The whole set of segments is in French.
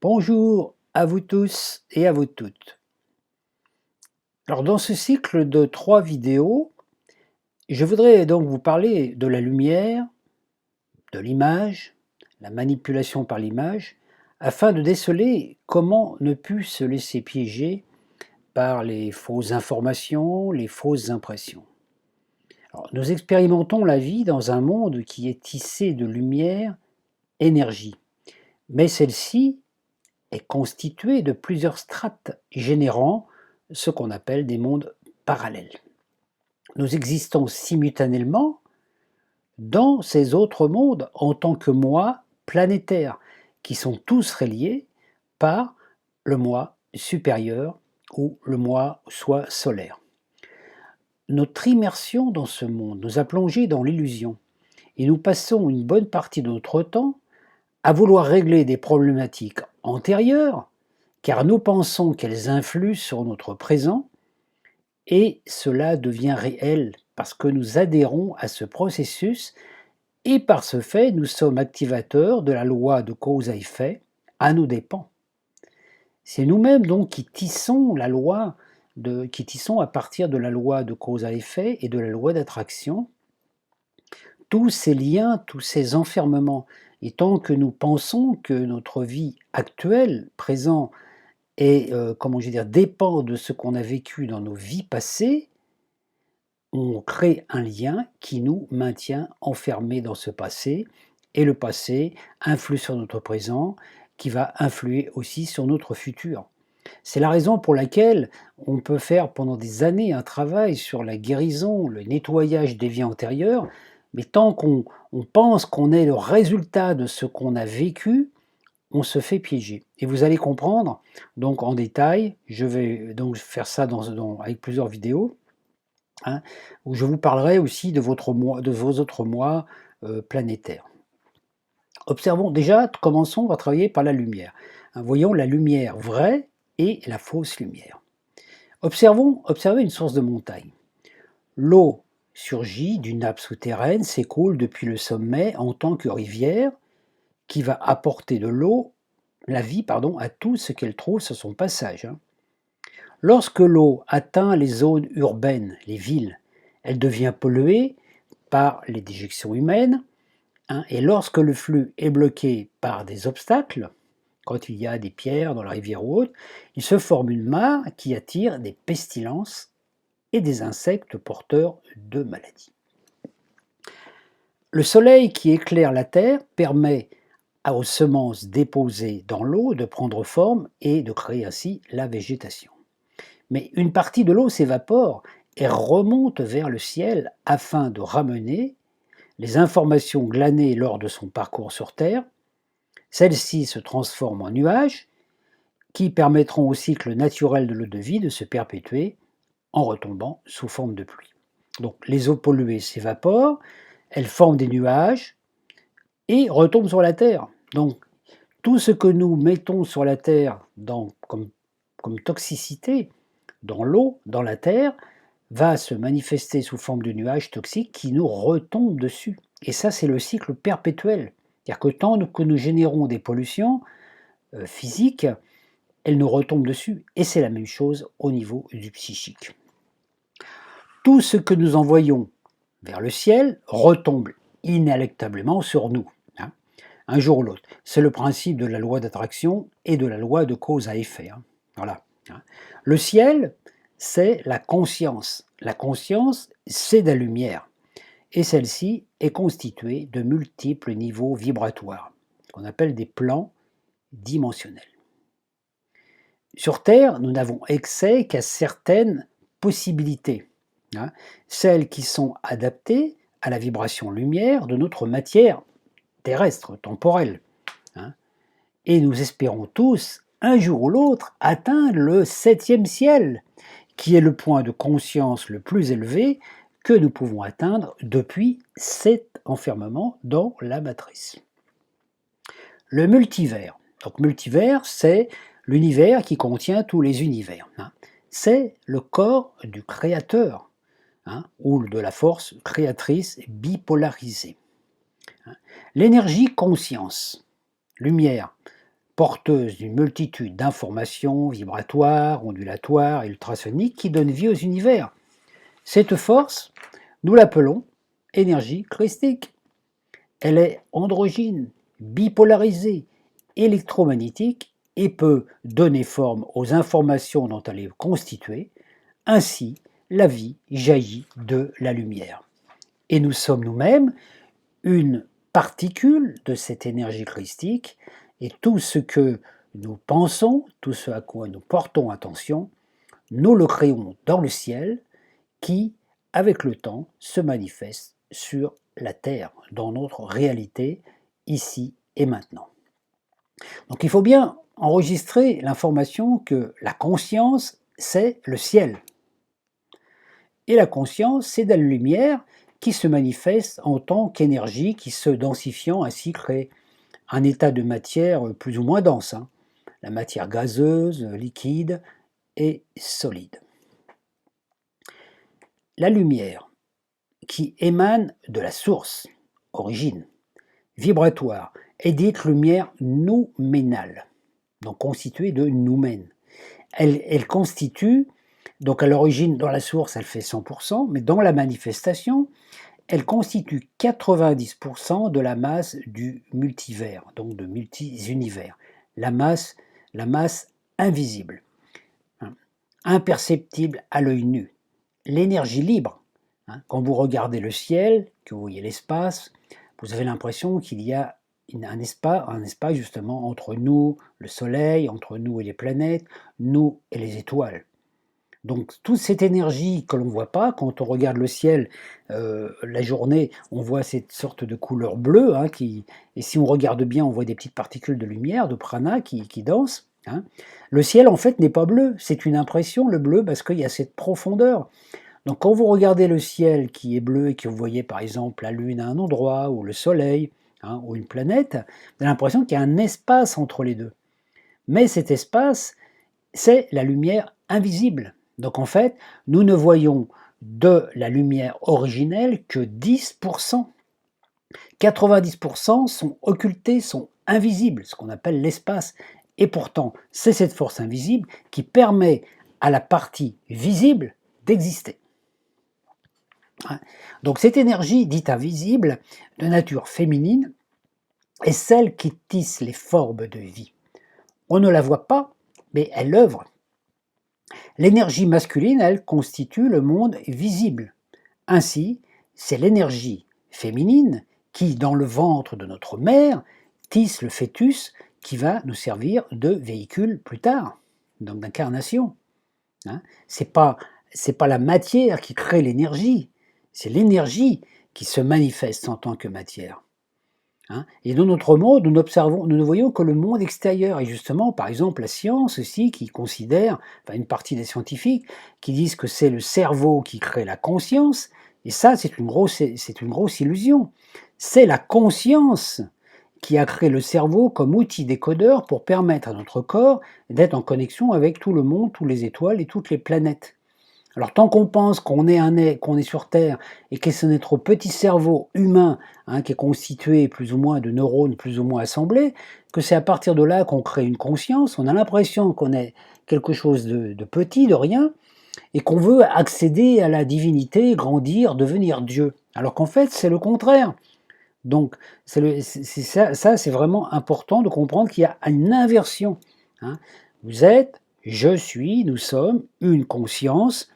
Bonjour à vous tous et à vous toutes. Alors dans ce cycle de 3 vidéos, je voudrais donc vous parler de la lumière, de l'image, la manipulation par l'image, afin de déceler comment ne plus se laisser piéger par les fausses informations, les fausses impressions. Alors, nous expérimentons la vie dans un monde qui est tissé de lumière, énergie, mais celle-ci est constituée de plusieurs strates générant ce qu'on appelle des mondes parallèles. Nous existons simultanément dans ces autres mondes en tant que moi planétaires, qui sont tous reliés par le moi supérieur ou le moi soit solaire. Notre immersion dans ce monde nous a plongés dans l'illusion et nous passons une bonne partie de notre temps à vouloir régler des problématiques antérieures car nous pensons qu'elles influent sur notre présent et cela devient réel parce que nous adhérons à ce processus et par ce fait, nous sommes activateurs de la loi de cause à effet à nos dépens. C'est nous-mêmes donc qui tissons qui tissons à partir de la loi de cause à effet et de la loi d'attraction tous ces liens, tous ces enfermements. Et tant que nous pensons que notre vie actuelle, présente, et dépend de ce qu'on a vécu dans nos vies passées, on crée un lien qui nous maintient enfermés dans ce passé, et le passé influe sur notre présent, qui va influer aussi sur notre futur. C'est la raison pour laquelle on peut faire pendant des années un travail sur la guérison, le nettoyage des vies antérieures, mais tant qu'on pense qu'on est le résultat de ce qu'on a vécu, on se fait piéger. Et vous allez comprendre, donc en détail, je vais donc faire ça avec plusieurs vidéos, hein, où je vous parlerai aussi de vos autres mois planétaires. Observons déjà, commençons par travailler par la lumière. Voyons la lumière vraie et la fausse lumière. Observez une source de montagne. L'eau surgit d'une nappe souterraine, s'écoule depuis le sommet en tant que rivière qui va apporter de l'eau, la vie, à tout ce qu'elle trouve sur son passage. Lorsque l'eau atteint les zones urbaines, les villes, elle devient polluée par les déjections humaines, et lorsque le flux est bloqué par des obstacles, quand il y a des pierres dans la rivière ou autre, il se forme une mare qui attire des pestilences et des insectes porteurs de maladies. Le soleil qui éclaire la terre permet aux semences déposées dans l'eau de prendre forme et de créer ainsi la végétation. Mais une partie de l'eau s'évapore et remonte vers le ciel afin de ramener les informations glanées lors de son parcours sur Terre. Celles-ci se transforment en nuages qui permettront au cycle naturel de l'eau de vie de se perpétuer en retombant sous forme de pluie. Donc les eaux polluées s'évaporent, elles forment des nuages et retombent sur la Terre. Donc tout ce que nous mettons sur la Terre comme toxicité, dans l'eau, dans la Terre, va se manifester sous forme de nuages toxiques qui nous retombent dessus. Et ça, c'est le cycle perpétuel. C'est-à-dire que tant que nous générons des pollutions physiques, elles nous retombent dessus. Et c'est la même chose au niveau du psychique. Tout ce que nous envoyons vers le ciel retombe inéluctablement sur nous, un jour ou l'autre. C'est le principe de la loi d'attraction et de la loi de cause à effet. Voilà. Le ciel, c'est la conscience. La conscience, c'est de la lumière. Et celle-ci est constituée de multiples niveaux vibratoires, qu'on appelle des plans dimensionnels. Sur Terre, nous n'avons accès qu'à certaines possibilités, celles qui sont adaptées à la vibration lumière de notre matière terrestre, temporelle. Et nous espérons tous, un jour ou l'autre, atteindre le 7e ciel, qui est le point de conscience le plus élevé que nous pouvons atteindre depuis cet enfermement dans la matrice. Le multivers. Donc multivers, c'est l'univers qui contient tous les univers. C'est le corps du créateur, ou de la force créatrice bipolarisée. L'énergie conscience, lumière, porteuse d'une multitude d'informations vibratoires, ondulatoires et ultrasoniques qui donnent vie aux univers. Cette force, nous l'appelons énergie christique. Elle est androgyne, bipolarisée, électromagnétique et peut donner forme aux informations dont elle est constituée. Ainsi, la vie jaillit de la lumière. Et nous sommes nous-mêmes une particule de cette énergie christique, et tout ce que nous pensons, tout ce à quoi nous portons attention, nous le créons dans le ciel qui, avec le temps, se manifeste sur la Terre, dans notre réalité, ici et maintenant. Donc il faut bien enregistrer l'information que la conscience, c'est le ciel. Et la conscience, c'est de la lumière qui se manifeste en tant qu'énergie qui se densifiant ainsi crée un état de matière plus ou moins dense, la matière gazeuse, liquide et solide. La lumière qui émane de la source, origine, vibratoire, est dite lumière nouménale, donc constituée de noumène. Elle constitue, donc à l'origine, dans la source, elle fait 100%, mais dans la manifestation, elle constitue 90% de la masse du multivers, donc de multi-univers, la masse invisible, imperceptible à l'œil nu, l'énergie libre. Quand vous regardez le ciel, que vous voyez l'espace, vous avez l'impression qu'il y a un espace justement entre nous, le soleil, entre nous et les planètes, nous et les étoiles. Donc toute cette énergie que l'on ne voit pas, quand on regarde le ciel la journée, on voit cette sorte de couleur bleue, et si on regarde bien, on voit des petites particules de lumière, de prana qui dansent. Le ciel en fait n'est pas bleu, c'est une impression le bleu parce qu'il y a cette profondeur. Donc quand vous regardez le ciel qui est bleu et que vous voyez par exemple la lune à un endroit, ou le soleil, ou une planète, vous avez l'impression qu'il y a un espace entre les deux. Mais cet espace, c'est la lumière invisible. Donc en fait, nous ne voyons de la lumière originelle que 10%. 90% sont occultés, sont invisibles, ce qu'on appelle l'espace. Et pourtant, c'est cette force invisible qui permet à la partie visible d'exister. Donc cette énergie dite invisible, de nature féminine, est celle qui tisse les formes de vie. On ne la voit pas, mais elle œuvre. L'énergie masculine, elle, constitue le monde visible. Ainsi, c'est l'énergie féminine qui, dans le ventre de notre mère, tisse le fœtus qui va nous servir de véhicule plus tard, donc d'incarnation. C'est pas la matière qui crée l'énergie, c'est l'énergie qui se manifeste en tant que matière. Et dans notre monde, nous ne voyons que le monde extérieur. Et justement, par exemple, la science aussi, qui considère, une partie des scientifiques, qui disent que c'est le cerveau qui crée la conscience. Et ça, c'est une grosse illusion. C'est la conscience qui a créé le cerveau comme outil décodeur pour permettre à notre corps d'être en connexion avec tout le monde, toutes les étoiles et toutes les planètes. Alors tant qu'on pense qu'on est sur Terre et que c'est notre petit cerveau humain qui est constitué plus ou moins de neurones plus ou moins assemblés, que c'est à partir de là qu'on crée une conscience, on a l'impression qu'on est quelque chose de petit, de rien, et qu'on veut accéder à la divinité, grandir, devenir Dieu. Alors qu'en fait c'est le contraire. Donc ça c'est vraiment important de comprendre qu'il y a une inversion. Vous êtes, je suis, nous sommes une conscience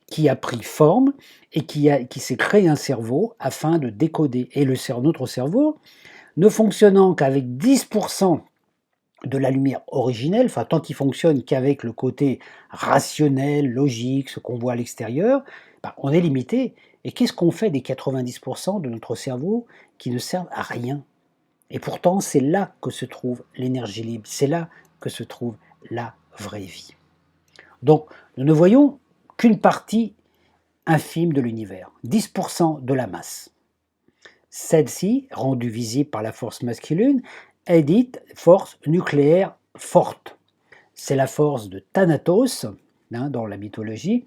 qui a pris forme et qui s'est créé un cerveau afin de décoder. Et notre cerveau, ne fonctionnant qu'avec 10% de la lumière originelle, tant qu'il fonctionne qu'avec le côté rationnel, logique, ce qu'on voit à l'extérieur, on est limité. Et qu'est-ce qu'on fait des 90% de notre cerveau qui ne servent à rien? Et pourtant, c'est là que se trouve l'énergie libre, c'est là que se trouve la vraie vie. Donc, nous ne voyons qu'une partie infime de l'univers, 10% de la masse. Celle-ci, rendue visible par la force masculine, est dite force nucléaire forte. C'est la force de Thanatos, dans la mythologie.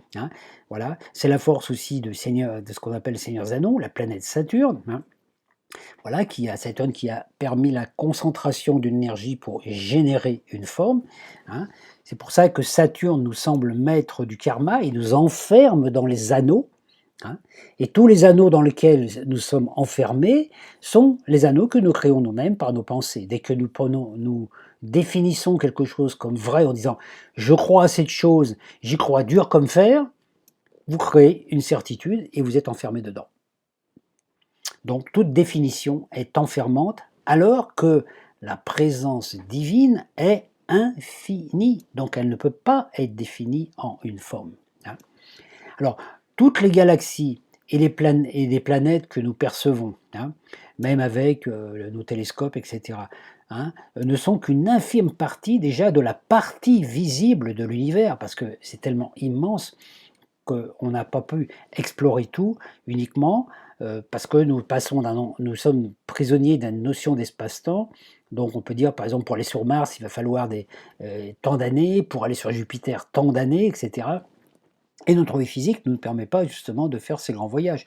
Voilà. C'est la force aussi de ce qu'on appelle Seigneur Zanon, la planète Saturne. Voilà, Saturne qui a permis la concentration d'une énergie pour générer une forme, hein. C'est pour ça que Saturne nous semble maître du karma, il nous enferme dans les anneaux, hein, et tous les anneaux dans lesquels nous sommes enfermés sont les anneaux que nous créons nous-mêmes par nos pensées. Dès que nous définissons quelque chose comme vrai en disant « je crois à cette chose, j'y crois dur comme fer », vous créez une certitude et vous êtes enfermé dedans. Donc toute définition est enfermante, alors que la présence divine est infinie, donc elle ne peut pas être définie en une forme, hein. Alors, toutes les galaxies et les planètes que nous percevons, hein, même avec nos télescopes, etc., hein, ne sont qu'une infime partie déjà de la partie visible de l'univers, parce que c'est tellement immense qu'on n'a pas pu explorer tout uniquement parce que nous sommes prisonniers d'une notion d'espace-temps. Donc on peut dire, par exemple, pour aller sur Mars, il va falloir tant d'années, pour aller sur Jupiter, tant d'années, etc. Et notre vie physique ne nous permet pas justement de faire ces grands voyages.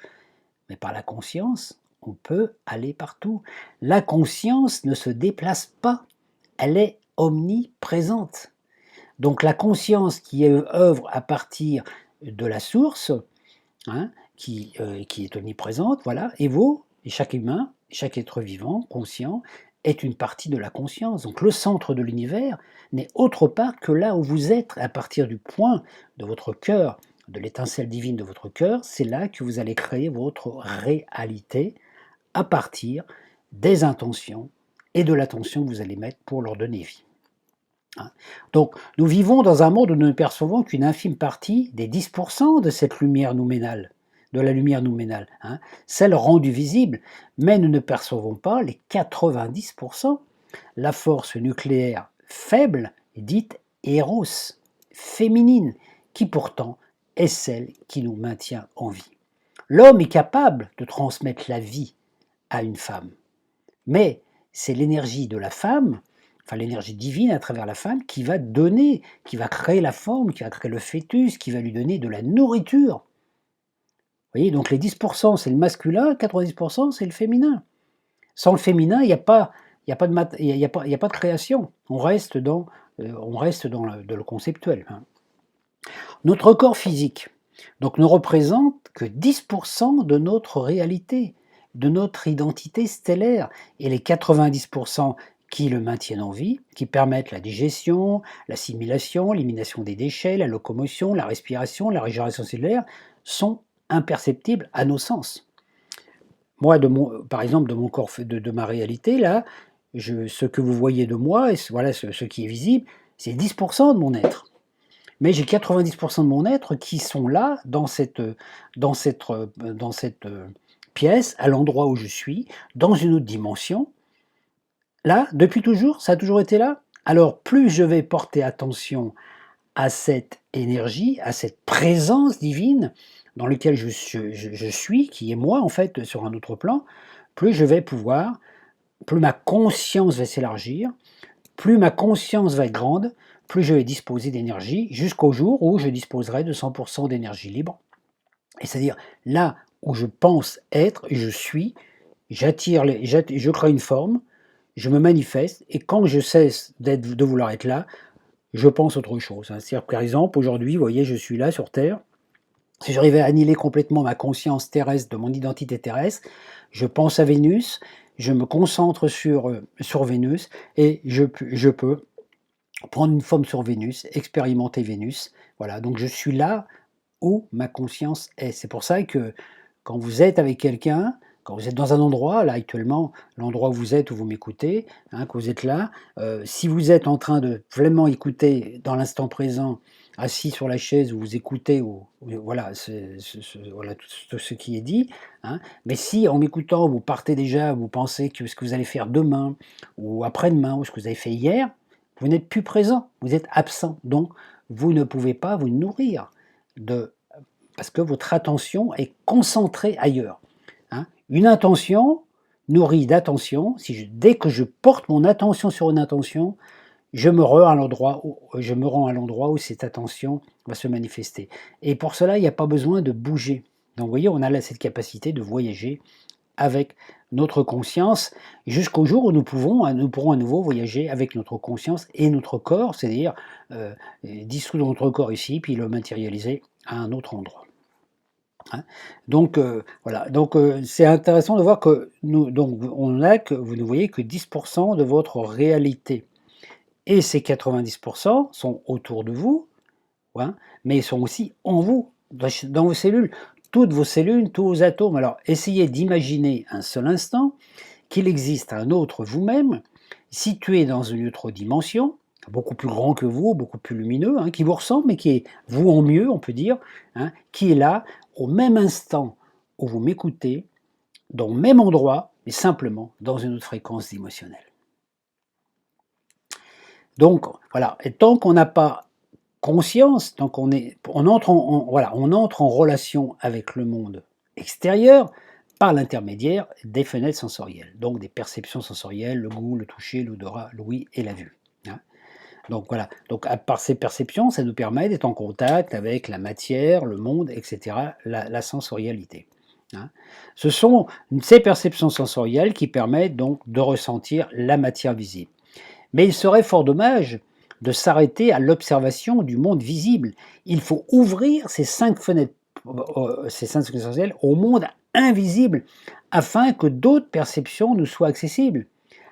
Mais par la conscience, on peut aller partout. La conscience ne se déplace pas, elle est omniprésente. Donc la conscience qui œuvre à partir de la source, hein, qui est omniprésente, voilà, et chaque humain, chaque être vivant, conscient, est une partie de la conscience. Donc le centre de l'univers n'est autre part que là où vous êtes, à partir du point de votre cœur, de l'étincelle divine de votre cœur, c'est là que vous allez créer votre réalité à partir des intentions et de l'attention que vous allez mettre pour leur donner vie. Donc, nous vivons dans un monde où nous ne percevons qu'une infime partie des 10% de cette lumière nouménale, de la lumière nouménale, hein, celle rendue visible, mais nous ne percevons pas les 90%. La force nucléaire faible est dite Eros, féminine, qui pourtant est celle qui nous maintient en vie. L'homme est capable de transmettre la vie à une femme, mais c'est l'énergie de la femme, enfin l'énergie divine à travers la femme, qui va donner, qui va créer la forme, qui va créer le fœtus, qui va lui donner de la nourriture. Vous voyez, donc les 10% c'est le masculin, 90% c'est le féminin. Sans le féminin, il n'y a pas de création. On reste dans le conceptuel, hein. Notre corps physique donc, ne représente que 10% de notre réalité, de notre identité stellaire, et les 90% qui le maintiennent en vie, qui permettent la digestion, l'assimilation, l'élimination des déchets, la locomotion, la respiration, la régénération cellulaire, sont imperceptibles à nos sens. Moi, par exemple, de mon corps, de ma réalité, là, ce que vous voyez de moi, et voilà ce qui est visible, c'est 10% de mon être. Mais j'ai 90% de mon être qui sont là, dans cette pièce, à l'endroit où je suis, dans une autre dimension. Là, depuis toujours, ça a toujours été là. Alors, plus je vais porter attention à cette énergie, à cette présence divine dans laquelle je suis, qui est moi, en fait, sur un autre plan, plus je vais pouvoir, plus ma conscience va s'élargir, plus ma conscience va être grande, plus je vais disposer d'énergie, jusqu'au jour où je disposerai de 100% d'énergie libre. Et c'est-à-dire, là où je pense être, je suis, je crée une forme, je me manifeste, et quand je cesse de vouloir être là, je pense autre chose. C'est-à-dire, par exemple, aujourd'hui, vous voyez, je suis là sur Terre. Si j'arrivais à annihiler complètement ma conscience terrestre de mon identité terrestre, je pense à Vénus, je me concentre sur Vénus, et je peux prendre une forme sur Vénus, expérimenter Vénus. Voilà, donc je suis là où ma conscience est. C'est pour ça que quand vous êtes avec quelqu'un, quand vous êtes dans un endroit, là actuellement, l'endroit où vous m'écoutez, hein, que vous êtes là, si vous êtes en train de vraiment écouter dans l'instant présent, assis sur la chaise où vous écoutez, voilà, voilà tout ce qui est dit, hein, mais si en m'écoutant, vous partez déjà, vous pensez que ce que vous allez faire demain, ou après-demain, ou ce que vous avez fait hier, vous n'êtes plus présent, vous êtes absent, donc vous ne pouvez pas vous nourrir parce que votre attention est concentrée ailleurs, hein. Une intention nourrie d'attention, dès que je porte mon attention sur une intention, je me rends à l'endroit où cette attention va se manifester. Et pour cela, il n'y a pas besoin de bouger. Donc vous voyez, on a là cette capacité de voyager avec notre conscience, jusqu'au jour où nous pourrons à nouveau voyager avec notre conscience et notre corps, c'est-à-dire dissoudre notre corps ici, puis le matérialiser à un autre endroit. Hein. Donc voilà, donc c'est intéressant de voir que on a que vous ne voyez que 10% de votre réalité. Et ces 90% sont autour de vous, hein, mais ils sont aussi en vous, dans vos cellules. Toutes vos cellules, tous vos atomes. Alors, essayez d'imaginer un seul instant qu'il existe un autre vous-même, situé dans une autre dimension, beaucoup plus grand que vous, beaucoup plus lumineux, hein, qui vous ressemble, mais qui est vous en mieux, on peut dire, hein, qui est là, au même instant où vous m'écoutez, dans le même endroit, mais simplement dans une autre fréquence émotionnelle. Donc, voilà, et tant qu'on n'a pas conscience, tant qu'on entre on entre en relation avec le monde extérieur par l'intermédiaire des fenêtres sensorielles, donc des perceptions sensorielles, le goût, le toucher, l'odorat, l'ouïe et la vue. Hein. Donc voilà, donc par ces perceptions, ça nous permet d'être en contact avec la matière, le monde, etc., la sensorialité. Hein. Ce sont ces perceptions sensorielles qui permettent donc de ressentir la matière visible. Mais il serait fort dommage de s'arrêter à l'observation du monde visible. Il faut ouvrir ces 5 fenêtres essentielles au monde invisible afin que d'autres perceptions nous soient accessibles.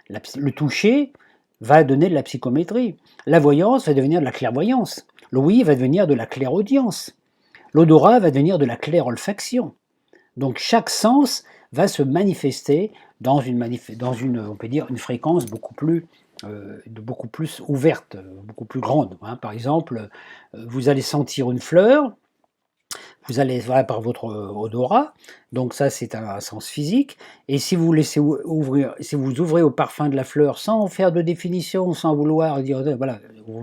Le toucher va donner de la psychométrie. La voyance va devenir de la clairvoyance. L'ouïe va devenir de la clairaudience. L'odorat va devenir de la clairolfaction. Donc chaque sens va se manifester dans une on peut dire, une fréquence beaucoup plus ouverte, beaucoup plus grande. Hein. Par exemple, vous allez sentir une fleur, vous allez voir par votre odorat, donc ça c'est un sens physique, et si vous laissez ouvrir, si vous ouvrez au parfum de la fleur sans faire de définition, sans vouloir dire, voilà, vous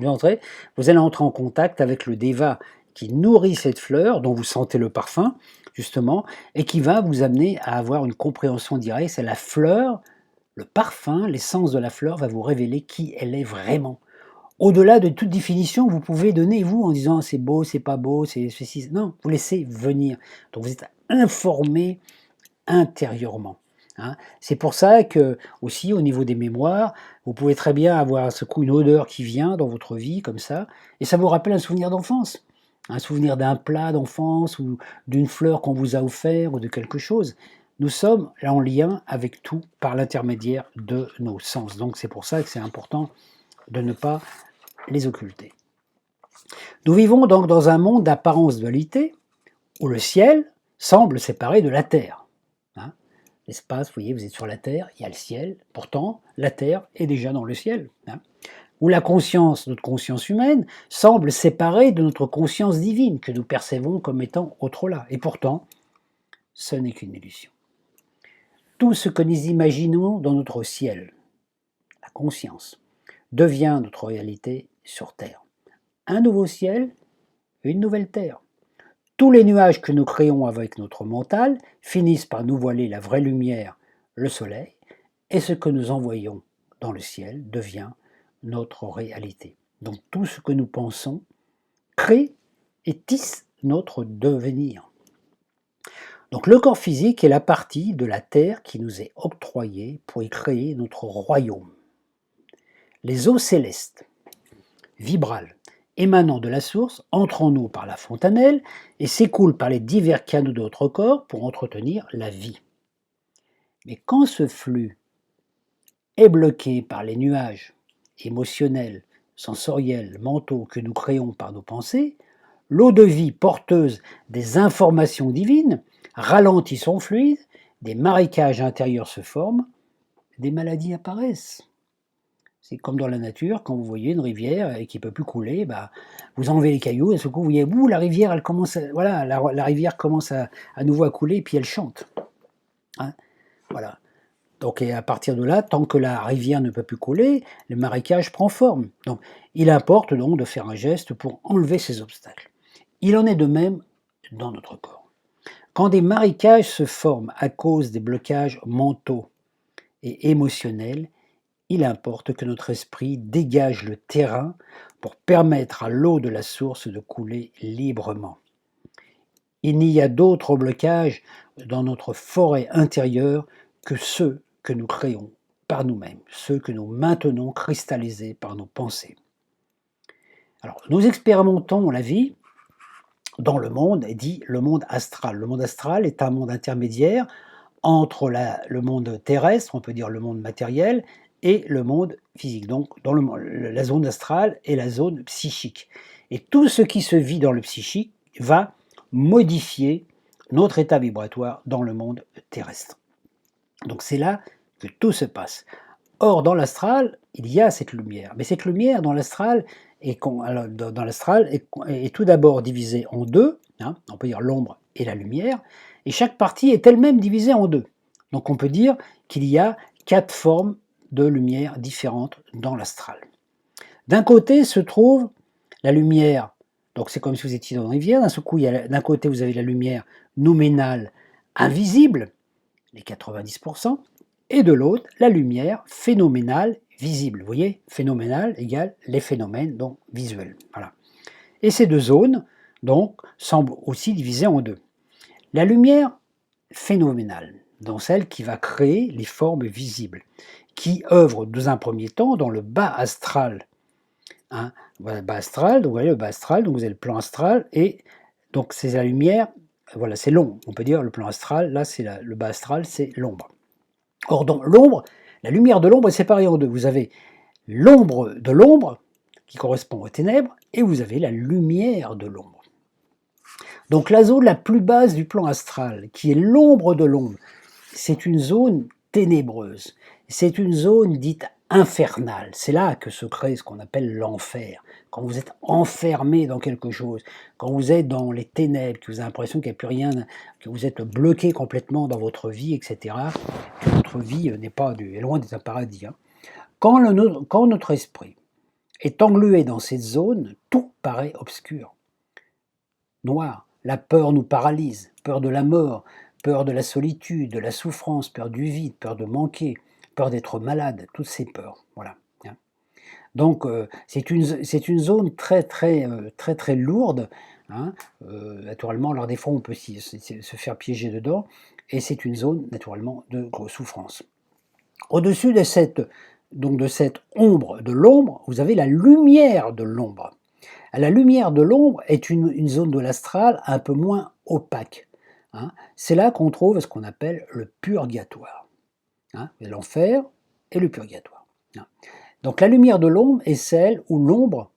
allez entrer en contact avec le Deva qui nourrit cette fleur, dont vous sentez le parfum, justement, et qui va vous amener à avoir une compréhension directe, c'est la fleur, le parfum, l'essence de la fleur va vous révéler qui elle est vraiment. Au-delà de toute définition que vous pouvez donner, vous, en disant c'est beau, c'est pas beau, c'est ceci. Non, vous laissez venir. Donc vous êtes informé intérieurement. Hein. C'est pour ça que, aussi, au niveau des mémoires, vous pouvez très bien avoir à ce coup une odeur qui vient dans votre vie, comme ça, et ça vous rappelle un souvenir d'enfance. Un souvenir d'un plat d'enfance ou d'une fleur qu'on vous a offert ou de quelque chose. Nous sommes en lien avec tout par l'intermédiaire de nos sens. Donc c'est pour ça que c'est important de ne pas les occulter. Nous vivons donc dans un monde d'apparence dualité où le ciel semble séparé de la terre. Hein. L'espace, vous voyez, vous êtes sur la terre, il y a le ciel, pourtant la terre est déjà dans le ciel. Hein. Où la conscience, notre conscience humaine, semble séparée de notre conscience divine que nous percevons comme étant autre-là. Et pourtant, ce n'est qu'une illusion. Tout ce que nous imaginons dans notre ciel, la conscience, devient notre réalité sur Terre. Un nouveau ciel, une nouvelle terre. Tous les nuages que nous créons avec notre mental finissent par nous voiler la vraie lumière, le soleil, et ce que nous envoyons dans le ciel devient notre réalité. Donc tout ce que nous pensons crée et tisse notre devenir. Donc le corps physique est la partie de la terre qui nous est octroyée pour y créer notre royaume. Les eaux célestes, vibrales, émanant de la source, entre en nous par la fontanelle et s'écoulent par les divers canaux de notre corps pour entretenir la vie. Mais quand ce flux est bloqué par les nuages émotionnels, sensoriels, mentaux que nous créons par nos pensées, l'eau de vie porteuse des informations divines ralentit son fluide, des marécages intérieurs se forment, des maladies apparaissent. C'est comme dans la nature, quand vous voyez une rivière qui ne peut plus couler, bah, vous enlevez les cailloux, et ce coup vous voyez, la rivière, elle commence la rivière commence à nouveau à couler, et puis elle chante. Hein, voilà. Donc et à partir de là, tant que la rivière ne peut plus couler, le marécage prend forme. Donc il importe donc de faire un geste pour enlever ces obstacles. Il en est de même dans notre corps. Quand des marécages se forment à cause des blocages mentaux et émotionnels, il importe que notre esprit dégage le terrain pour permettre à l'eau de la source de couler librement. Il n'y a d'autre blocage dans notre forêt intérieure que ceux que nous créons par nous-mêmes, ceux que nous maintenons cristallisés par nos pensées. Alors, nous expérimentons la vie dans le monde, dit le monde astral. Le monde astral est un monde intermédiaire entre le monde terrestre, on peut dire le monde matériel, et le monde physique, donc dans la zone astrale et la zone psychique. Et tout ce qui se vit dans le psychique va modifier notre état vibratoire dans le monde terrestre. Donc c'est là que tout se passe. Or, dans l'astral, il y a cette lumière. Mais cette lumière dans l'astral est tout d'abord divisée en deux, hein, on peut dire l'ombre et la lumière, et chaque partie est elle-même divisée en deux. Donc on peut dire qu'il y a 4 formes de lumière différentes dans l'astral. D'un côté se trouve la lumière, donc c'est comme si vous étiez dans une rivière, d'un côté vous avez la lumière nouménale invisible, les 90%, et de l'autre, la lumière phénoménale visible. Vous voyez, phénoménale égale les phénomènes donc visuels. Voilà. Et ces deux zones, donc, semblent aussi divisées en deux. La lumière phénoménale, dans celle qui va créer les formes visibles, qui œuvre dans un premier temps dans le bas astral. Hein, voilà, bas astral, donc vous voyez le bas astral, donc vous avez le plan astral, et donc c'est la lumière, voilà, c'est l'ombre. On peut dire le plan astral, là c'est le bas astral, c'est l'ombre. Or, dans l'ombre, la lumière de l'ombre est séparée en deux. Vous avez l'ombre de l'ombre, qui correspond aux ténèbres, et vous avez la lumière de l'ombre. Donc la zone la plus basse du plan astral, qui est l'ombre de l'ombre, c'est une zone ténébreuse. C'est une zone dite infernale. C'est là que se crée ce qu'on appelle l'enfer. Quand vous êtes enfermé dans quelque chose, quand vous êtes dans les ténèbres, que vous avez l'impression qu'il n'y a plus rien, que vous êtes bloqué complètement dans votre vie, etc., que votre vie est loin d'être un paradis. Hein. Quand notre esprit est englué dans cette zone, tout paraît obscur, noir. La peur nous paralyse, peur de la mort, peur de la solitude, de la souffrance, peur du vide, peur de manquer, peur d'être malade, toutes ces peurs. Voilà. Donc c'est une zone très lourde. Hein. Naturellement, alors des fois on peut se faire piéger dedans, et c'est une zone naturellement de grosse souffrance. Au-dessus de cette ombre de l'ombre, vous avez la lumière de l'ombre. La lumière de l'ombre est une zone de l'astral un peu moins opaque. Hein. C'est là qu'on trouve ce qu'on appelle le purgatoire. Hein. L'enfer et le purgatoire. Hein. Donc la lumière de l'ombre est celle où l'ombre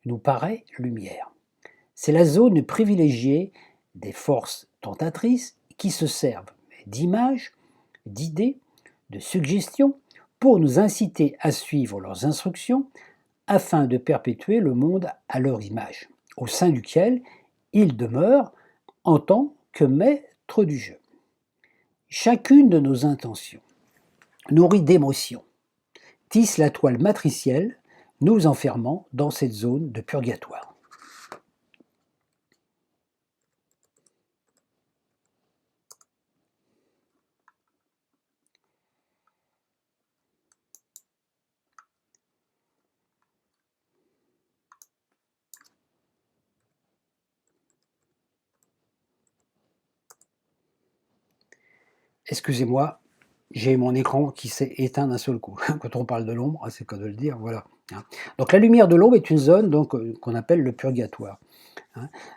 nous paraît lumière. C'est la zone privilégiée des forces tentatrices qui se servent d'images, d'idées, de suggestions pour nous inciter à suivre leurs instructions afin de perpétuer le monde à leur image, au sein duquel ils demeurent en tant que maîtres du jeu. Chacune de nos intentions, nourrie d'émotions, tisse la toile matricielle, nous enfermant dans cette zone de purgatoire. Excusez-moi, j'ai mon écran qui s'est éteint d'un seul coup. Quand on parle de l'ombre, c'est le cas de le dire, voilà. Donc la lumière de l'ombre est une zone qu'on appelle le purgatoire.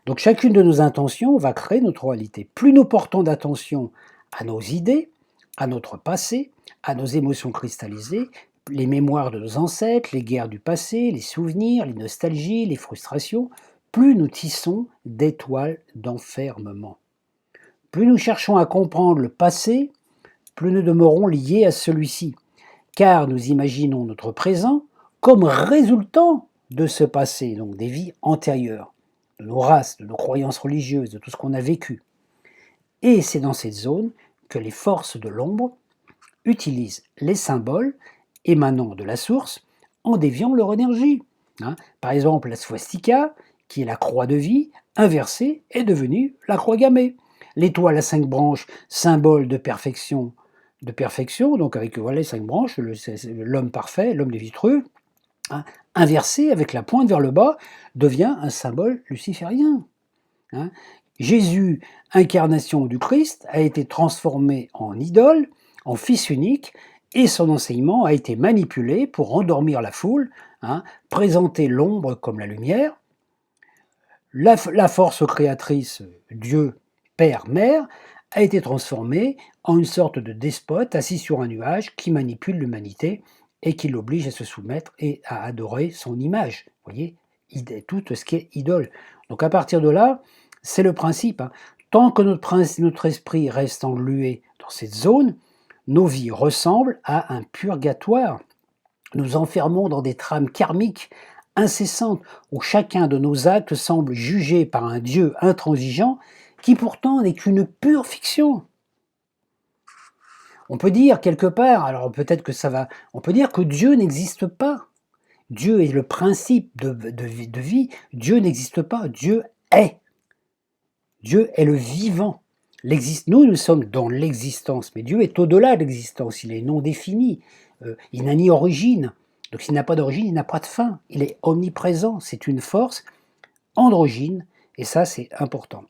Donc chacune de nos intentions va créer notre réalité. Plus nous portons d'attention à nos idées, à notre passé, à nos émotions cristallisées, les mémoires de nos ancêtres, les guerres du passé, les souvenirs, les nostalgies, les frustrations, plus nous tissons d'étoiles d'enfermement. Plus nous cherchons à comprendre le passé, plus nous demeurons liés à celui-ci, car nous imaginons notre présent comme résultant de ce passé, donc des vies antérieures, de nos races, de nos croyances religieuses, de tout ce qu'on a vécu. Et c'est dans cette zone que les forces de l'ombre utilisent les symboles émanant de la source en déviant leur énergie. Par exemple, la swastika, qui est la croix de vie, inversée, est devenue la croix gammée. L'étoile à 5 branches, symbole de perfection, donc avec les 5 branches, l'homme parfait, l'homme de Vitruve, inversé avec la pointe vers le bas, devient un symbole luciférien. Jésus, incarnation du Christ, a été transformé en idole, en fils unique, et son enseignement a été manipulé pour endormir la foule, présenter l'ombre comme la lumière. La force créatrice, Dieu, Père, Mère, a été transformée en une sorte de despote assis sur un nuage qui manipule l'humanité et qui l'oblige à se soumettre et à adorer son image. Vous voyez, tout ce qui est idole. Donc à partir de là, c'est le principe. Tant que notre esprit reste englué dans cette zone, nos vies ressemblent à un purgatoire. Nous enfermons dans des trames karmiques incessantes où chacun de nos actes semble jugé par un Dieu intransigeant qui pourtant n'est qu'une pure fiction. On peut dire quelque part, alors peut-être que ça va, on peut dire que Dieu n'existe pas. Dieu est le principe de vie, Dieu n'existe pas, Dieu est. Dieu est le vivant. Nous sommes dans l'existence, mais Dieu est au-delà de l'existence, il est non défini, il n'a ni origine. Donc s'il n'a pas d'origine, il n'a pas de fin, il est omniprésent, c'est une force androgyne, et ça c'est important.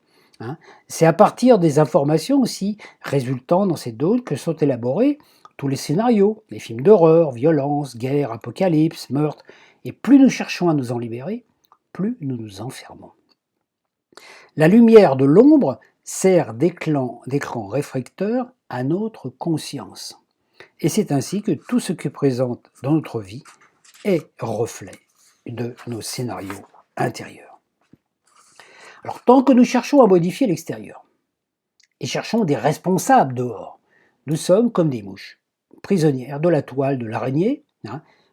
C'est à partir des informations aussi résultant dans ces zones que sont élaborés tous les scénarios, les films d'horreur, violence, guerre, apocalypse, meurtre, et plus nous cherchons à nous en libérer, plus nous nous enfermons. La lumière de l'ombre sert d'écran réflecteur à notre conscience. Et c'est ainsi que tout ce qui est présent dans notre vie est reflet de nos scénarios intérieurs. Alors, tant que nous cherchons à modifier l'extérieur et cherchons des responsables dehors, nous sommes comme des mouches, prisonnières de la toile de l'araignée,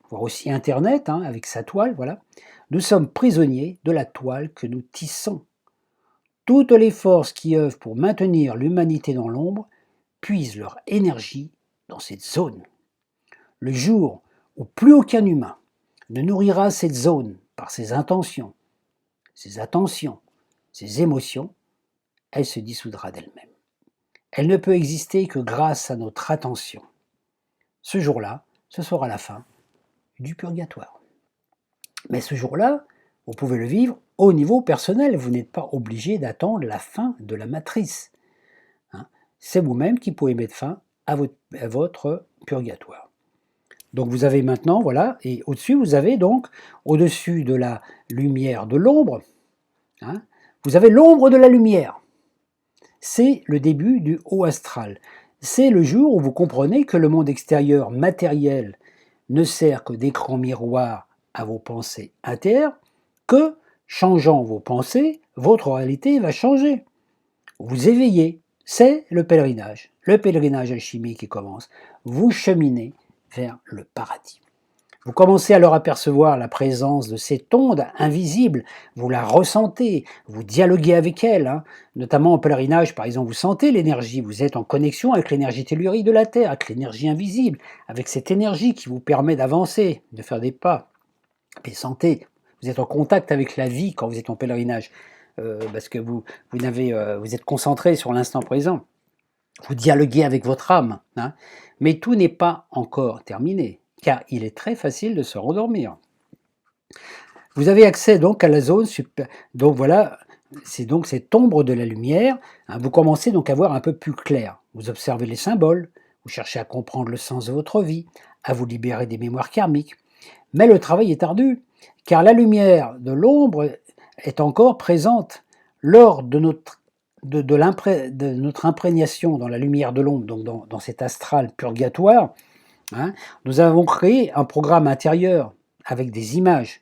voire aussi Internet avec sa toile, voilà. Nous sommes prisonniers de la toile que nous tissons. Toutes les forces qui œuvrent pour maintenir l'humanité dans l'ombre puisent leur énergie dans cette zone. Le jour où plus aucun humain ne nourrira cette zone par ses intentions, ses attentions, ses émotions, elle se dissoudra d'elle-même. Elle ne peut exister que grâce à notre attention. Ce jour-là, ce sera la fin du purgatoire. Mais ce jour-là, vous pouvez le vivre au niveau personnel. Vous n'êtes pas obligé d'attendre la fin de la matrice. C'est vous-même qui pouvez mettre fin à votre purgatoire. Donc vous avez maintenant, voilà, et au-dessus, vous avez donc, au-dessus de la lumière de l'ombre, vous avez l'ombre de la lumière. C'est le début du haut astral. C'est le jour où vous comprenez que le monde extérieur matériel ne sert que d'écran miroir à vos pensées intérieures, que, changeant vos pensées, votre réalité va changer. Vous éveillez, c'est le pèlerinage alchimique qui commence. Vous cheminez vers le paradis. Vous commencez alors à percevoir la présence de cette onde invisible, vous la ressentez, vous dialoguez avec elle, notamment en pèlerinage par exemple, vous sentez l'énergie, vous êtes en connexion avec l'énergie tellurique de la Terre, avec l'énergie invisible, avec cette énergie qui vous permet d'avancer, de faire des pas. Et sentez, vous êtes en contact avec la vie quand vous êtes en pèlerinage, parce que vous êtes concentré sur l'instant présent. Vous dialoguez avec votre âme, mais tout n'est pas encore terminé, car il est très facile de se rendormir. Vous avez accès donc à la zone donc voilà, c'est donc cette ombre de la lumière. Vous commencez donc à voir un peu plus clair. Vous observez les symboles, vous cherchez à comprendre le sens de votre vie, à vous libérer des mémoires karmiques. Mais le travail est ardu, car la lumière de l'ombre est encore présente lors de notre imprégnation dans la lumière de l'ombre, donc dans cet astral purgatoire. Nous avons créé un programme intérieur avec des images.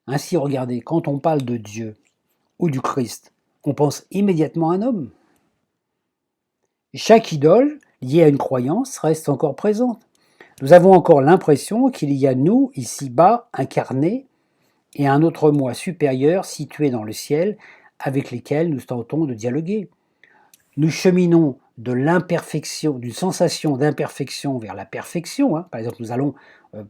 Ainsi, regardez, quand on parle de Dieu ou du Christ, on pense immédiatement à un homme. Chaque idole liée à une croyance reste encore présente. Nous avons encore l'impression qu'il y a nous, ici-bas, incarnés, et un autre moi supérieur situé dans le ciel, avec lesquels nous tentons de dialoguer. Nous cheminons de l'imperfection, d'une sensation d'imperfection vers la perfection. Par exemple, nous allons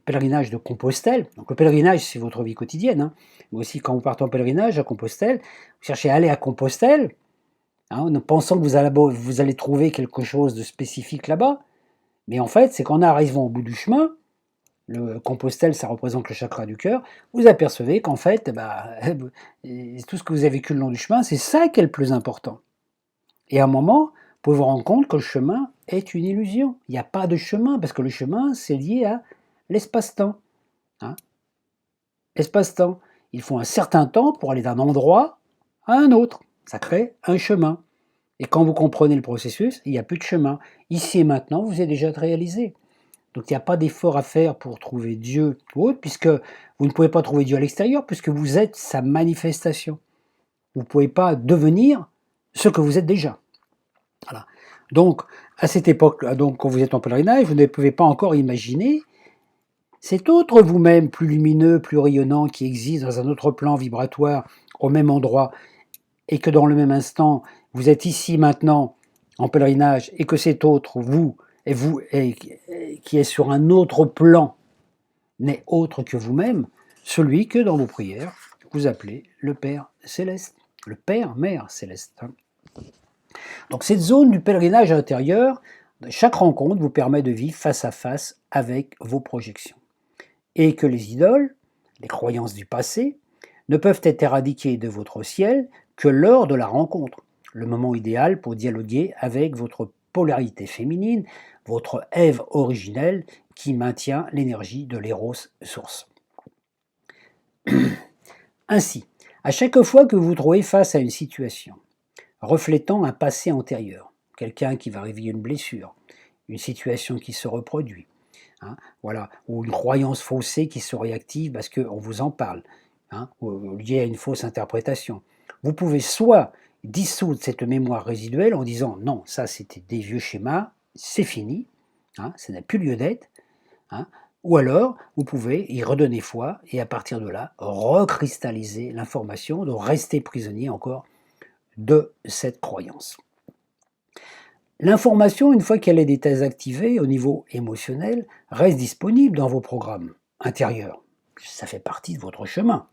pèlerinage de Compostelle. Donc le pèlerinage, c'est votre vie quotidienne. Mais aussi, quand vous partez en pèlerinage à Compostelle, vous cherchez à aller à Compostelle, en pensant que vous allez trouver quelque chose de spécifique là-bas. Mais en fait, c'est qu'en arrivant au bout du chemin, le Compostelle, ça représente le chakra du cœur, vous apercevez qu'en fait, tout ce que vous avez vécu le long du chemin, c'est ça qui est le plus important. Et à un moment, vous pouvez vous rendre compte que le chemin est une illusion. Il n'y a pas de chemin, parce que le chemin, c'est lié à l'espace-temps. Hein. L'espace-temps. Il faut un certain temps pour aller d'un endroit à un autre. Ça crée un chemin. Et quand vous comprenez le processus, il n'y a plus de chemin. Ici et maintenant, vous êtes déjà réalisé. Donc il n'y a pas d'effort à faire pour trouver Dieu ou autre, puisque vous ne pouvez pas trouver Dieu à l'extérieur, puisque vous êtes sa manifestation. Vous ne pouvez pas devenir ce que vous êtes déjà. Voilà. Donc, à cette époque, donc, quand vous êtes en pèlerinage, vous ne pouvez pas encore imaginer cet autre vous-même plus lumineux, plus rayonnant, qui existe dans un autre plan vibratoire, au même endroit, et que dans le même instant, vous êtes ici maintenant en pèlerinage, et que cet autre vous, qui est sur un autre plan, n'est autre que vous-même, celui que dans vos prières, vous appelez le Père Céleste, le Père, Mère Céleste. Donc cette zone du pèlerinage intérieur, chaque rencontre vous permet de vivre face à face avec vos projections. Et que les idoles, les croyances du passé, ne peuvent être éradiquées de votre ciel que lors de la rencontre, le moment idéal pour dialoguer avec votre polarité féminine, votre Ève originelle qui maintient l'énergie de l'éros source. Ainsi, à chaque fois que vous vous trouvez face à une situation reflétant un passé antérieur, quelqu'un qui va réveiller une blessure, une situation qui se reproduit, voilà, ou une croyance faussée qui se réactive parce qu'on vous en parle, ou liée à une fausse interprétation. Vous pouvez soit dissoudre cette mémoire résiduelle en disant non, ça c'était des vieux schémas, c'est fini, ça n'a plus lieu d'être, ou alors vous pouvez y redonner foi et à partir de là recristalliser l'information, de rester prisonnier encore de cette croyance. L'information, une fois qu'elle est désactivée au niveau émotionnel, reste disponible dans vos programmes intérieurs. Ça fait partie de votre chemin.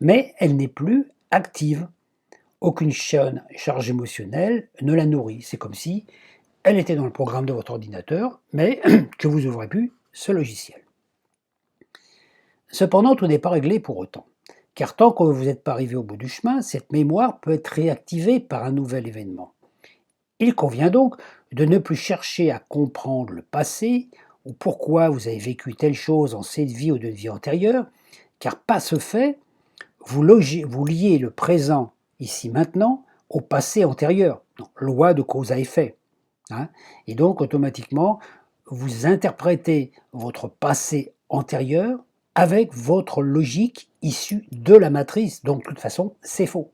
Mais elle n'est plus active. Aucune charge émotionnelle ne la nourrit. C'est comme si elle était dans le programme de votre ordinateur, mais que vous ouvrez plus ce logiciel. Cependant, tout n'est pas réglé pour autant. Car tant que vous n'êtes pas arrivé au bout du chemin, cette mémoire peut être réactivée par un nouvel événement. Il convient donc de ne plus chercher à comprendre le passé ou pourquoi vous avez vécu telle chose en cette vie ou d'une vie antérieure, car par ce fait, vous liez le présent, ici maintenant, au passé antérieur, donc, loi de cause à effet. Et donc automatiquement, vous interprétez votre passé antérieur avec votre logique issue de la matrice, donc de toute façon, c'est faux.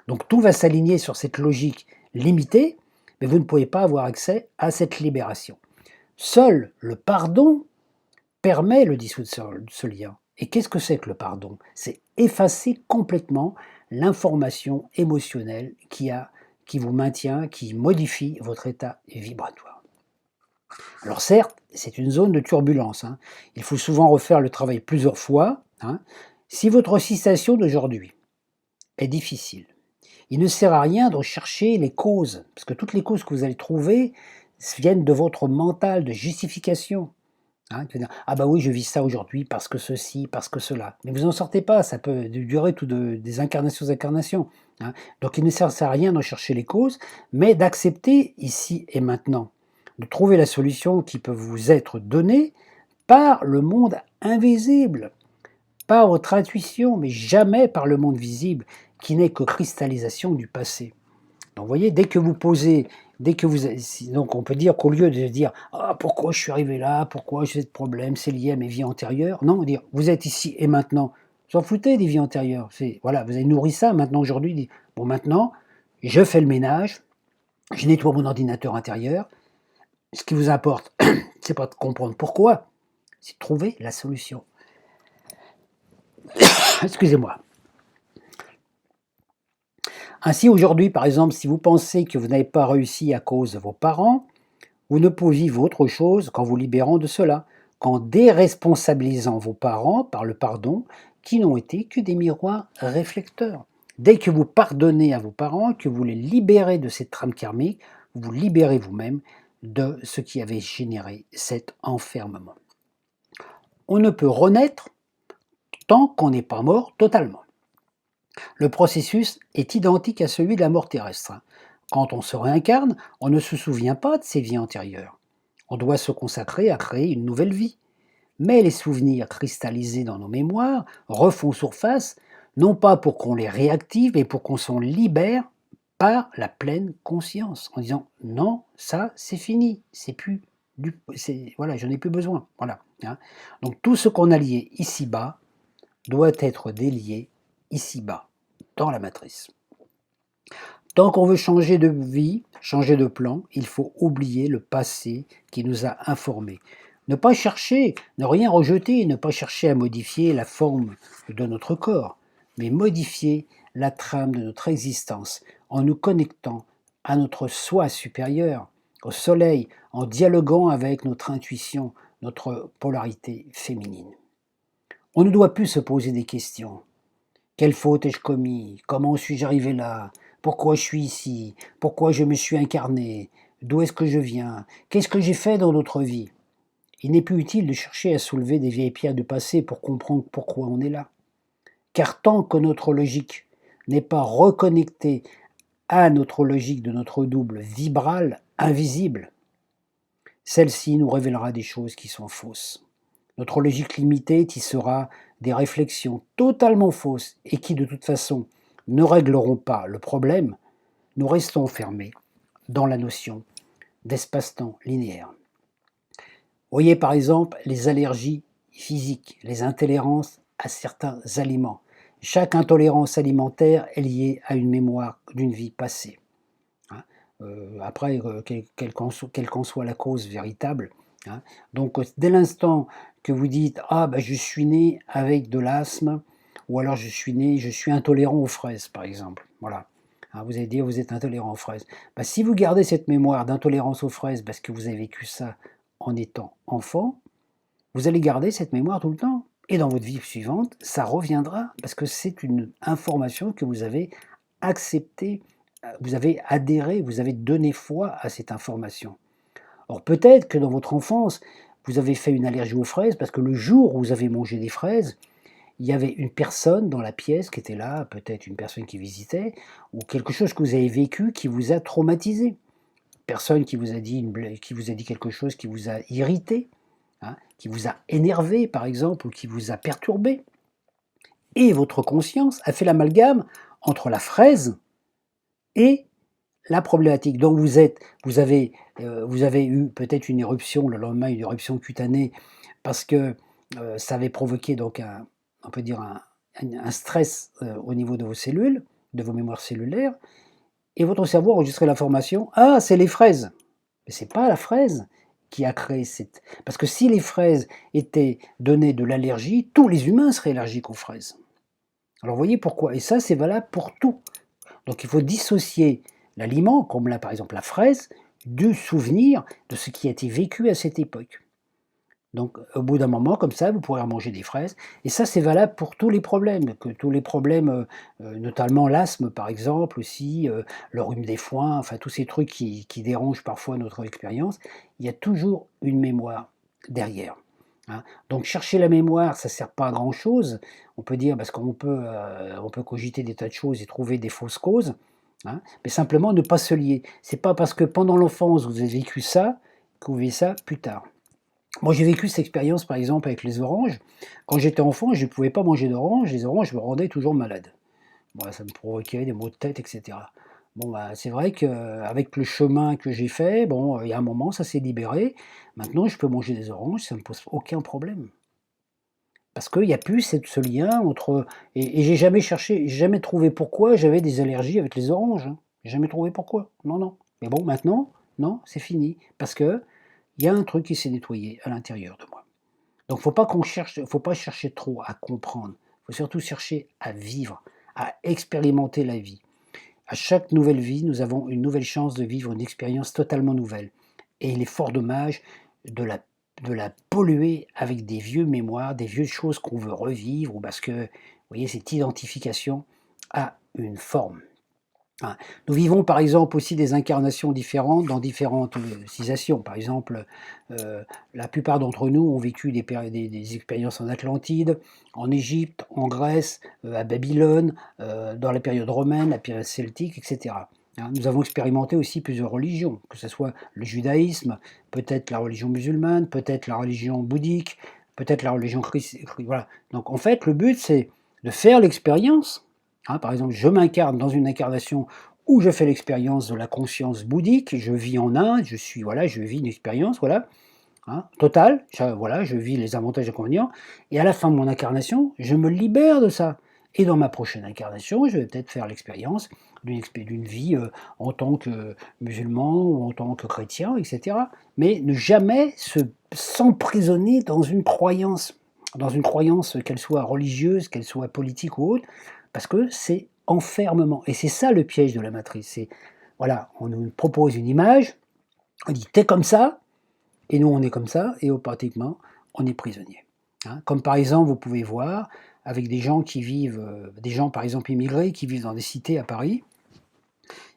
Donc tout va s'aligner sur cette logique limitée, mais vous ne pouvez pas avoir accès à cette libération. Seul le pardon permet le dissoudre de ce lien. Et qu'est-ce que c'est que le pardon? C'est effacer complètement l'information émotionnelle qui vous maintient, qui modifie votre état vibratoire. Alors certes, c'est une zone de turbulence. Il faut souvent refaire le travail plusieurs fois. Si votre citation d'aujourd'hui est difficile, il ne sert à rien de chercher les causes, parce que toutes les causes que vous allez trouver viennent de votre mental de justification. Ah bah oui, je vis ça aujourd'hui parce que ceci, parce que cela. Mais vous n'en sortez pas, ça peut durer des incarnations. Donc il ne sert à rien de chercher les causes, mais d'accepter ici et maintenant, de trouver la solution qui peut vous être donnée par le monde invisible, par votre intuition, mais jamais par le monde visible, qui n'est que cristallisation du passé. Donc vous voyez, dès que vous posez, donc on peut dire qu'au lieu de dire « Ah, pourquoi je suis arrivé là, pourquoi j'ai ce problème, c'est lié à mes vies antérieures », non, dire « Vous êtes ici et maintenant ». Vous en foutez des vies antérieures. Voilà, vous avez nourri ça, maintenant aujourd'hui, bon maintenant, je fais le ménage, je nettoie mon ordinateur intérieur. Ce qui vous importe, c'est pas de comprendre pourquoi, c'est de trouver la solution. Excusez-moi. Ainsi, aujourd'hui, par exemple, si vous pensez que vous n'avez pas réussi à cause de vos parents, vous ne pouvez vivre autre chose qu'en vous libérant de cela, qu'en déresponsabilisant vos parents par le pardon, qui n'ont été que des miroirs réflecteurs. Dès que vous pardonnez à vos parents, que vous les libérez de cette trame karmique, vous libérez vous-même de ce qui avait généré cet enfermement. on ne peut renaître tant qu'on n'est pas mort totalement. Le processus est identique à celui de la mort terrestre. Quand on se réincarne, on ne se souvient pas de ses vies antérieures. On doit se consacrer à créer une nouvelle vie. Mais les souvenirs cristallisés dans nos mémoires refont surface, non pas pour qu'on les réactive, mais pour qu'on s'en libère par la pleine conscience, en disant non, ça c'est fini, c'est plus voilà, j'en ai plus besoin, voilà. Hein. Donc tout ce qu'on a lié ici-bas doit être délié ici-bas, dans la matrice. Tant qu'on veut changer de vie, changer de plan, il faut oublier le passé qui nous a informés. Ne pas chercher, ne rien rejeter, ne pas chercher à modifier la forme de notre corps, mais modifier la trame de notre existence en nous connectant à notre soi supérieur, au soleil, en dialoguant avec notre intuition, notre polarité féminine. On ne doit plus se poser des questions. Quelle faute ai-je commis? Comment suis-je arrivé là? Pourquoi je suis ici? Pourquoi je me suis incarné? D'où est-ce que je viens? Qu'est-ce que j'ai fait dans d'autres vies? Il n'est plus utile de chercher à soulever des vieilles pierres du passé pour comprendre pourquoi on est là. Car tant que notre logique n'est pas reconnectée à notre logique de notre double vibral invisible, celle-ci nous révélera des choses qui sont fausses. Notre logique limitée tissera des réflexions totalement fausses et qui de toute façon ne régleront pas le problème. Nous restons fermés dans la notion d'espace-temps linéaire. Voyez par exemple les allergies physiques, les intolérances à certains aliments. Chaque intolérance alimentaire est liée à une mémoire d'une vie passée. Hein. Après, quelle qu'en soit la cause véritable. Hein. Donc, dès l'instant que vous dites « Ah, ben, je suis né avec de l'asthme » ou alors « je suis intolérant aux fraises » par exemple. Voilà. Hein, vous allez dire « Vous êtes intolérant aux fraises ». Ben, si vous gardez cette mémoire d'intolérance aux fraises parce que vous avez vécu ça en étant enfant, vous allez garder cette mémoire tout le temps. Et dans votre vie suivante, ça reviendra parce que c'est une information que vous avez acceptée, vous avez adhéré, vous avez donné foi à cette information. Or peut-être que dans votre enfance, vous avez fait une allergie aux fraises parce que le jour où vous avez mangé des fraises, il y avait une personne dans la pièce qui était là, peut-être une personne qui visitait, ou quelque chose que vous avez vécu qui vous a traumatisé. Personne qui vous a dit quelque chose qui vous a irrité, hein, qui vous a énervé par exemple, ou qui vous a perturbé. Et votre conscience a fait l'amalgame entre la fraise et la problématique. Donc vous avez eu peut-être une éruption le lendemain, une éruption cutanée, parce que ça avait provoqué donc on peut dire un stress au niveau de vos cellules, de vos mémoires cellulaires, et votre cerveau a enregistré l'information, ah c'est les fraises. Mais c'est pas la fraise qui a créé cette... Parce que si les fraises étaient données de l'allergie, tous les humains seraient allergiques aux fraises. Alors vous voyez pourquoi. Et ça, c'est valable pour tout. Donc il faut dissocier l'aliment, comme là par exemple la fraise, du souvenir de ce qui a été vécu à cette époque. Donc au bout d'un moment, comme ça, vous pourrez en manger des fraises. Et ça, c'est valable pour tous les problèmes, notamment l'asthme par exemple, aussi, le rhume des foins, enfin tous ces trucs qui dérangent parfois notre expérience. Il y a toujours une mémoire derrière. Hein. Donc chercher la mémoire, ça ne sert pas à grand-chose. On peut dire, parce qu'on peut cogiter des tas de choses et trouver des fausses causes, hein, mais simplement ne pas se lier. C'est pas parce que pendant l'enfance vous avez vécu ça que vous vivez ça plus tard. Moi, j'ai vécu cette expérience, par exemple, avec les oranges. Quand j'étais enfant, je ne pouvais pas manger d'oranges. Les oranges me rendaient toujours malade. Bon, ça me provoquait des maux de tête, etc. Bon, bah, c'est vrai qu'avec le chemin que j'ai fait, bon, il y a un moment, ça s'est libéré. Maintenant, je peux manger des oranges, ça ne me pose aucun problème. Parce qu'il n'y a plus ce lien entre... Et j'ai jamais cherché, j'ai jamais trouvé pourquoi j'avais des allergies avec les oranges. Hein. J'ai jamais trouvé pourquoi. Non, non. Mais bon, maintenant, non, c'est fini. Parce que il y a un truc qui s'est nettoyé à l'intérieur de moi. Donc faut pas chercher trop à comprendre. Il faut surtout chercher à vivre, à expérimenter la vie. À chaque nouvelle vie, nous avons une nouvelle chance de vivre une expérience totalement nouvelle. Et il est fort dommage de la polluer avec des vieux mémoires, des vieilles choses qu'on veut revivre, ou parce que, vous voyez, cette identification a une forme. Hein. Nous vivons par exemple aussi des incarnations différentes dans différentes civilisations. Par exemple, la plupart d'entre nous ont vécu des expériences en Atlantide, en Égypte, en Grèce, à Babylone, dans la période romaine, la période celtique, etc. Hein. Nous avons expérimenté aussi plusieurs religions, que ce soit le judaïsme, peut-être la religion musulmane, peut-être la religion bouddhique, peut-être la religion chrétienne. Voilà. Donc en fait, le but c'est de faire l'expérience. Hein, par exemple, je m'incarne dans une incarnation où je fais l'expérience de la conscience bouddhique, je vis en Inde, je vis une expérience, voilà, hein, totale, voilà, je vis les avantages et inconvénients, et à la fin de mon incarnation, je me libère de ça. Et dans ma prochaine incarnation, je vais peut-être faire l'expérience d'une vie en tant que musulman ou en tant que chrétien, etc. Mais ne jamais s'emprisonner dans une croyance qu'elle soit religieuse, qu'elle soit politique ou autre, parce que c'est enfermement. Et c'est ça le piège de la matrice. C'est, voilà, on nous propose une image, on dit t'es comme ça, et nous on est comme ça, et pratiquement on est prisonnier. Hein. Comme par exemple, vous pouvez voir avec des gens qui vivent, des gens par exemple immigrés qui vivent dans des cités à Paris,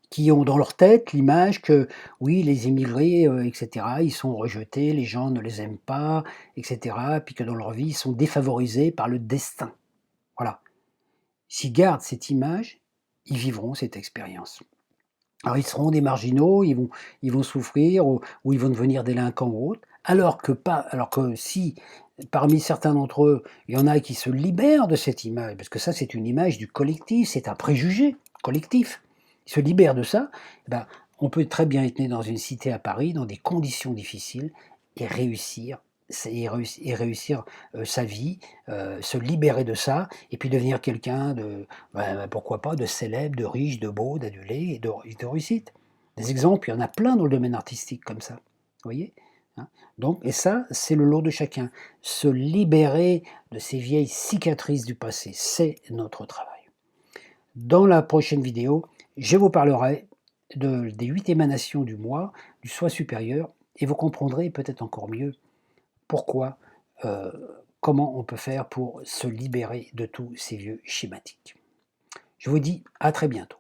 qui ont dans leur tête l'image que oui, les immigrés, etc., ils sont rejetés, les gens ne les aiment pas, etc., puis que dans leur vie, ils sont défavorisés par le destin. Voilà. S'ils gardent cette image, ils vivront cette expérience. Alors ils seront des marginaux, ils vont souffrir ou ils vont devenir délinquants ou autres, alors que si parmi certains d'entre eux, il y en a qui se libèrent de cette image, parce que ça c'est une image du collectif, c'est un préjugé collectif, ils se libèrent de ça, eh ben, on peut très bien être né dans une cité à Paris, dans des conditions difficiles, et réussir, réussir sa vie, se libérer de ça, et puis devenir quelqu'un de, pourquoi pas, de célèbre, de riche, de beau, d'adulé et de réussite. Des exemples, il y en a plein dans le domaine artistique comme ça. Vous voyez, hein. Donc, et ça, c'est le lot de chacun. Se libérer de ces vieilles cicatrices du passé, c'est notre travail. Dans la prochaine vidéo, je vous parlerai des 8 émanations du moi, du soi supérieur, et vous comprendrez peut-être encore mieux pourquoi, euh, comment on peut faire pour se libérer de tous ces vieux schématiques. Je vous dis à très bientôt.